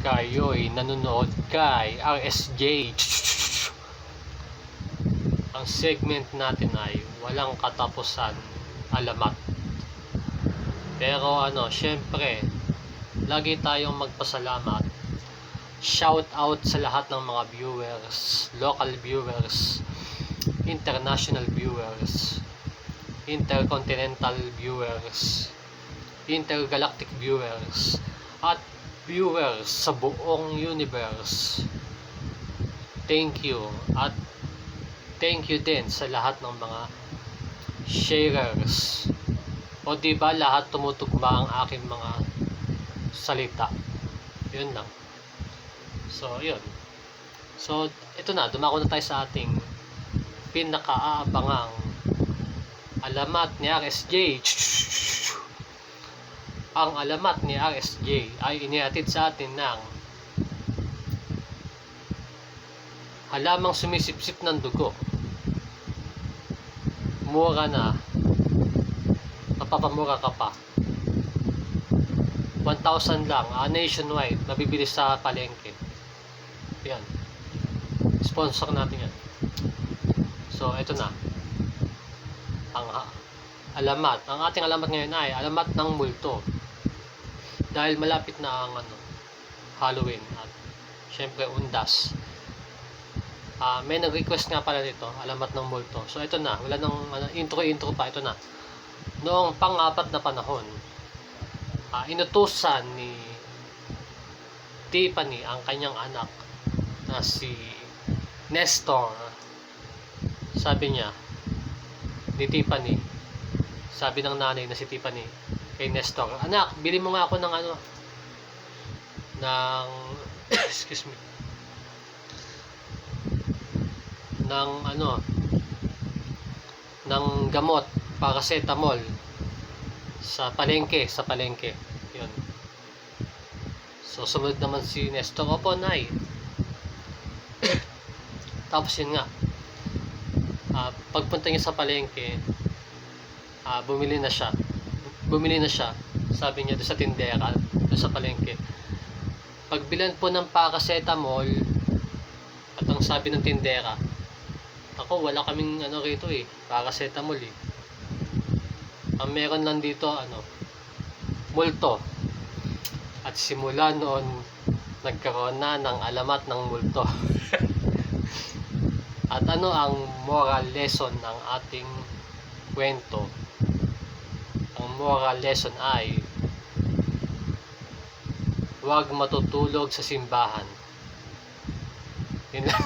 kayo'y nanonood kay RSJ. Ang segment natin ay walang katapusan alamat. Pero syempre, lagi tayong magpasalamat. Shout out sa lahat ng mga viewers, local viewers, international viewers, intercontinental viewers, intergalactic viewers, at viewers sa buong universe. Thank you. At thank you din sa lahat ng mga sharers. O diba lahat tumutugma ang aking mga salita. Yun lang. So, yun. So, ito na. Dumako na tayo sa ating pinakaabangang alamat ni RSJ. Ang alamat ni RSJ ay inihatid sa atin ng halamang sumisipsip ng dugo. Mura na. Mapapamura ka pa. 1,000 lang. Nationwide. Mabibili sa palengke. Yan. Sponsor natin yan. So, ito na. Ang alamat. Ang ating alamat ngayon ay alamat ng multo. Dahil malapit na ang Halloween at syempre undas. May nag-request nga pala nito, alamat ng multo. So, ito na. Wala nang intro pa. Ito na. Noong pang-apat na panahon, inutusan ni Tiffany ang kanyang anak na si Nestor. Sabi niya ni Tiffany, sabi ng nanay na si Tiffany kay Nestor, anak, bili mo nga ako ng excuse me, ng gamot, paracetamol sa palengke. Yun. So, sumunod naman si Nestor, opo, nay. Tapos yun nga, pagpunta niya sa palengke, bumili na siya. Sabi niya doon sa tindera, doon sa palengke. Pagbilan po ng paracetamol, at ang sabi ng tindera, ako, wala kaming rito paracetamol Ang meron lang dito, multo. At simula noon, nagkaroon na ng alamat ng multo. At ang moral lesson ng ating kwento? Ang moral lesson ay huwag matutulog sa simbahan. Yun lang.